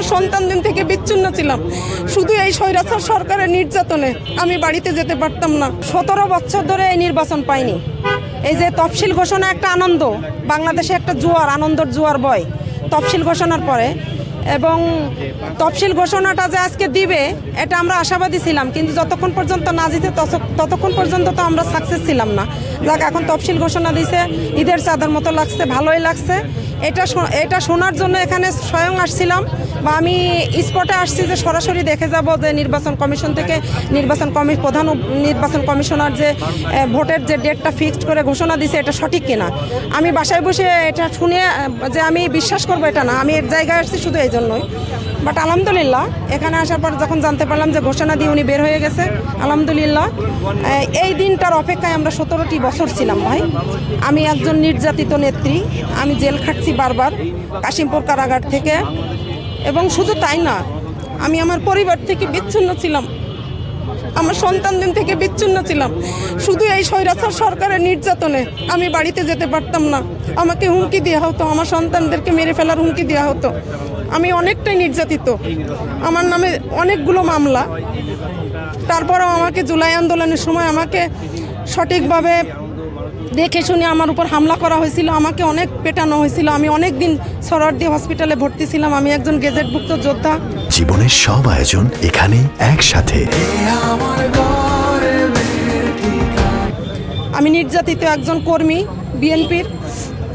আমার সন্তান দিন থেকে বিচ্ছিন্ন ছিলাম। শুধু এই স্বৈরাচার সরকারের নির্যাতনে আমি বাড়িতে যেতে পারতাম না। 17 বছর ধরে এই নির্বাচন পাইনি। এই যে তফসিল ঘোষণা একটা আনন্দ, বাংলাদেশে একটা জোয়ার, আনন্দের জোয়ার বয় তফসিল ঘোষণার পরে, এবং তফসিল ঘোষণাটা যে আজকে দিবে এটা আমরা আশাবাদী ছিলাম, কিন্তু যতক্ষণ পর্যন্ত না দিতে ততক্ষণ পর্যন্ত তো আমরা সাকসেস ছিলাম না। যাক, এখন তফসিল ঘোষণা দিয়েছে, ঈদের চাঁদের মতো লাগছে, ভালোই লাগছে। এটা শোনার জন্য এখানে স্বয়ং আসছিলাম, বা আমি স্পটে আসছি যে সরাসরি দেখে যাব যে নির্বাচন কমিশন থেকে প্রধান নির্বাচন কমিশনার যে ভোটের যে ডেটটা ফিক্সড করে ঘোষণা দিয়েছে এটা সঠিক কিনা। আমি বাসায় বসে এটা শুনে যে আমি বিশ্বাস করবো এটা না, আমি এর জায়গায় আসছি শুধু এই জন্যই। বাট আলহামদুলিল্লাহ এখানে আসার পর যখন জানতে পারলাম যে ঘোষণা দিয়ে উনি বের হয়ে গেছে, আলহামদুলিল্লাহ এই দিনটার অপেক্ষায় আমরা 17টি বছর ছিলাম ভাই। আমি একজন নির্যাতিত নেত্রী, আমি জেল খাটছি বারবার কাশিমপুর কারাগার থেকে, এবং শুধু তাই না, আমি আমার পরিবার থেকে বিচ্ছিন্ন ছিলাম, আমার সন্তানদের থেকে বিচ্ছিন্ন ছিলাম। শুধু এই স্বৈরাচার সরকারের নির্যাতনে আমি বাড়িতে যেতে পারতাম না। আমাকে হুমকি দেওয়া হতো, আমার সন্তানদেরকে মেরে ফেলার হুমকি দেওয়া হতো। আমি অনেকটাই নির্যাতিত, আমার নামে অনেকগুলো মামলা। তারপরেও আমাকে জুলাই আন্দোলনের সময় আমাকে সঠিকভাবে দেখে শুনে আমার উপর হামলা করা হয়েছিল, আমাকে অনেক পেটানো হয়েছিল। আমি অনেক দিন সরোয়ার্দী হসপিটালে ভর্তি ছিলাম। আমি একজন গেজেটভুক্ত যোদ্ধা। জীবনের সব আয়োজন এখানে একসাথে। আমি নির্যাতিত একজন কর্মী বিএনপির,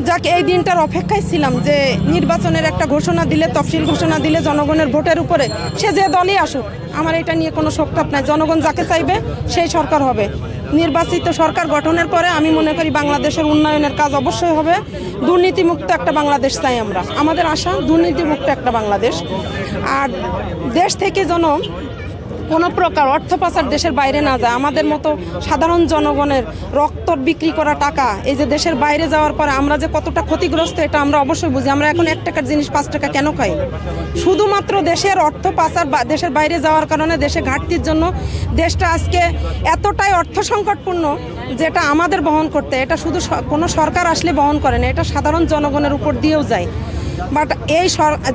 যাকে এই দিনটার অপেক্ষায় ছিলাম যে নির্বাচনের একটা ঘোষণা দিলে, তফসিল ঘোষণা দিলে জনগণের ভোটের উপরে সে যে দলই আসুক, আমার এটা নিয়ে কোনো শোকতাপ নাই। জনগণ যাকে চাইবে সেই সরকার হবে। নির্বাচিত সরকার গঠনের পরে আমি মনে করি বাংলাদেশের উন্নয়নের কাজ অবশ্যই হবে। দুর্নীতিমুক্ত একটা বাংলাদেশ চাই আমরা, আমাদের আশা দুর্নীতিমুক্ত একটা বাংলাদেশ। আর দেশ থেকে যেন কোনো প্রকার অর্থ পাচার দেশের বাইরে না যায়। আমাদের মতো সাধারণ জনগণের রক্ত বিক্রি করা টাকা এই যে দেশের বাইরে যাওয়ার পরে আমরা যে কতটা ক্ষতিগ্রস্ত এটা আমরা অবশ্যই বুঝি। আমরা এখন 1 টাকার জিনিস 5 টাকা কেন খাই? শুধুমাত্র দেশের অর্থ পাচার বা দেশের বাইরে যাওয়ার কারণে দেশে ঘাটতির জন্য দেশটা আজকে এতটাই অর্থ সংকটপূর্ণ যেটা আমাদের বহন করতে, এটা শুধু কোনো সরকার আসলে বহন করে না, এটা সাধারণ জনগণের উপর দিয়েও যায়। বাট এই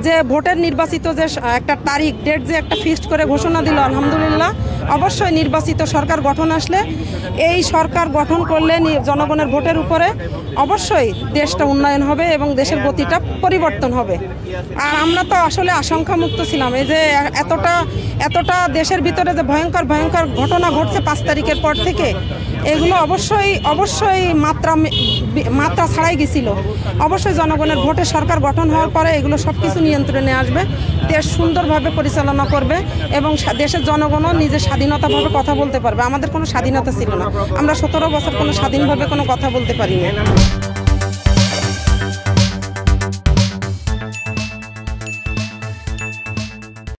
যে ভোটের নির্বাচিত যে একটা তারিখ ডেট যে একটা ফিক্সড করে ঘোষণা দিল, আলহামদুলিল্লাহ অবশ্যই নির্বাচিত সরকার গঠন আসলে, এই সরকার গঠন করলে জনগণের ভোটের উপরে অবশ্যই দেশটা উন্নয়ন হবে এবং দেশের গতিটা পরিবর্তন হবে। আর আমরা তো আসলে আশঙ্কামুক্ত ছিলাম। এই যে এতটা দেশের ভিতরে যে ভয়ঙ্কর ভয়ঙ্কর ঘটনা ঘটছে 5 তারিখের পর থেকে, এগুলো অবশ্যই মাত্রা ছাড়াই গেছিল। অবশ্যই জনগণের ভোটে সরকার গঠন হওয়ার পরে এগুলো সব কিছু নিয়ন্ত্রণে আসবে, দেশ সুন্দরভাবে পরিচালনা করবে এবং দেশের জনগণও নিজের স্বাধীনতাভাবে কথা বলতে পারবে। আমাদের কোনো স্বাধীনতা ছিল না, আমরা 17 বছর কোনো স্বাধীনভাবে কোনো কথা বলতে পারিনি।